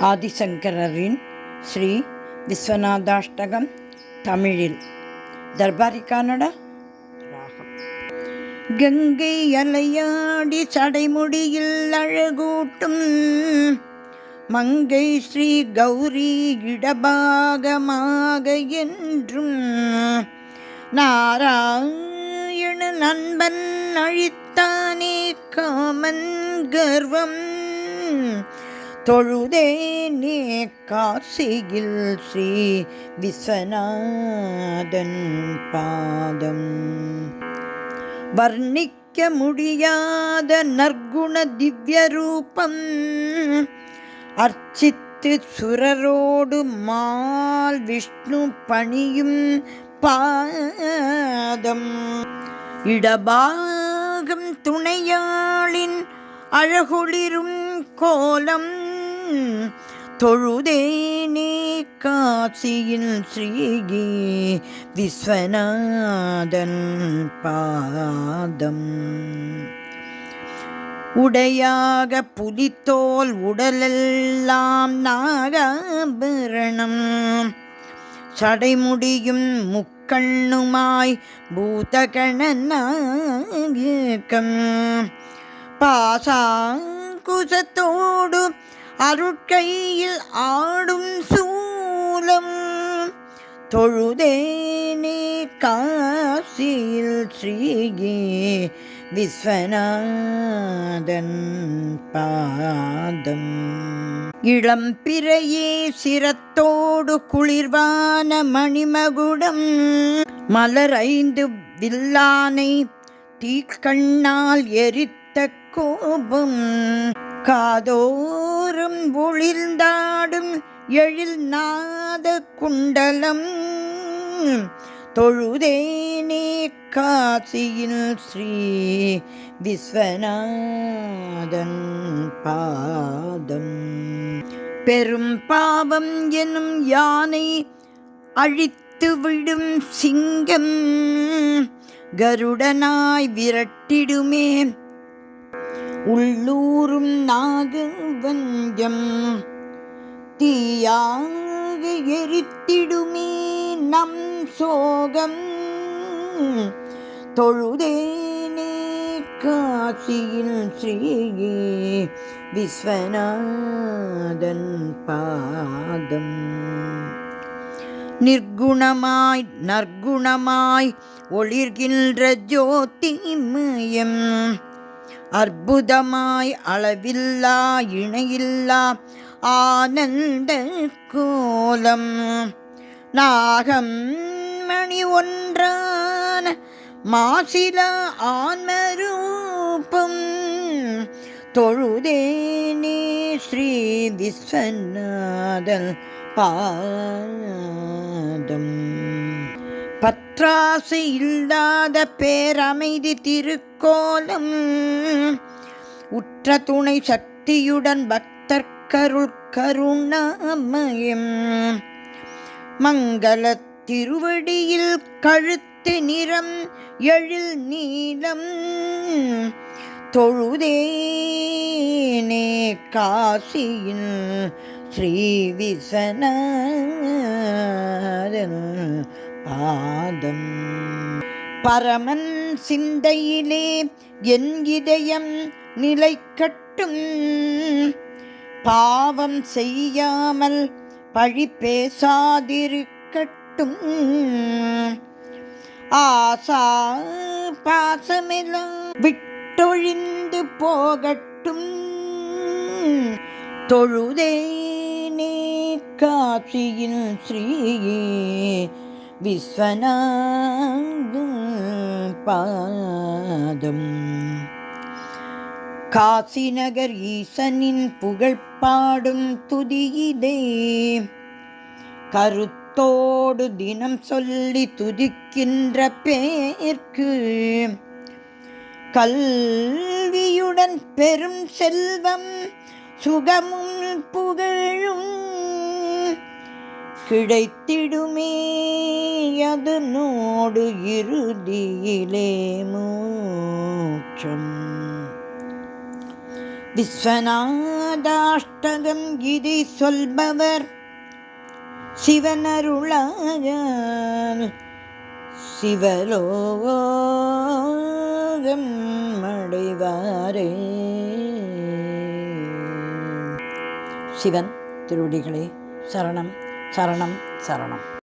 ஆதிசங்கரரின் ஸ்ரீ விஸ்வநாதாஷ்டகம் தமிழில். தர்பாரி கன்னட ராகம். கங்கை அலையாடி சடைமுடியில் அழகூட்டும் மங்கை ஸ்ரீ கௌரி இடபாகமாக என்றும் நாராயண நண்பன் அழித்தானே காமன் கர்வம் தொழுதேனே காசியில் ஸ்ரீ விஸ்வநாதன் பாதம். வர்ணிக்க முடியாத நற்குண திவ்ய ரூபம் அர்ச்சித்து சுரரோடு மால் விஷ்ணு பணியும் பாதம். இடபாகம் துணையாளின் அழகொளிரும் கோலம் தொழுதேனே காசியில் ஸ்ரீ விஸ்வநாதன் பாதம். உடையாக புலித்தோல் உடலெல்லாம் நாகாபரணம் சடைமுடியும் முக்கண்ணுமாய் பூதகணநாயகம் பாசாங்குசத்தோடு அருட்கையில் ஆடும் சூலம் தொழுதேனே காசியில் ஸ்ரீ விஸ்வநாதன் பாதம். இளம் பிறையே சிரத்தோடு குளிர்வான மணிமகுடம் மலர் ஐந்து வில்லானை தீக்கண்ணால் எரித்த கோபம் காதோறும் ஒளிர்ந்தாடும் எழில் நாத குண்டலம் தொழுதேனே காசியில் ஸ்ரீ விஸ்வநாதன் பாதம். பெரும் பாவம் எனும் யானை அழித்து விடும் சிங்கம் கருடனாய் விரட்டிடுமே உள்ளூரும் நாகவஞ்சம் தீயாக எரித்திடுமே நம் சோகம் தொழுதேனே காசியில் ஸ்ரீ விஸ்வநாதன் பாதம். நிர்குணமாய் நற்குணமாய் ஒளிர்கின்ற ஜோதிமயம் அற்புதமாய் அளவில்லா இணையில்லா ஆனந்த கோலம் நாகம் மணி ஒன்றான மாசிலா ஆன்மரூபம் தொழுதேனே ஸ்ரீ விஸ்வநாதன் பாதம். பற்றாசை இல்லாத பேரமைதி திருக்கோலம் உற்ற துணை சக்தியுடன் பக்தர்கருள் கருணாமயம் மங்கள திருவடியில் கழுத்து நிறம் எழில் நீலம் தொழுதேனே காசியில் ஸ்ரீ விஸ்வநாதன் பாதம். பரமன் சிந்தையிலே என் இதயம் நிலை கட்டும் பாவம் செய்யாமல் பழி பேசாதிருக்கட்டும் ஆசா பாசமெல்லாம் விட்டொழிந்து போகட்டும் தொழுதேனே காசியில் ஸ்ரீ விஸ்வநாதன் பாதம். காசி நகர் ஈசனின் புகழ் பாடும் துதியிதே கருத்தோடு தினம் சொல்லி துதிக்கின்ற பேர்க்கு கல்வியுடன் பெரும் செல்வம் சுகமும் புகழும் கிடைத்திடுமே அதனோடு இறுதியிலே மோட்சம். விஸ்வநாதாஷ்டகம் இதை சொல்பவர் சிவனருளால் சிவலோகம் அடைவாரே. சிவன் திருவடிகளே சரணம் சரணம் சரணம்.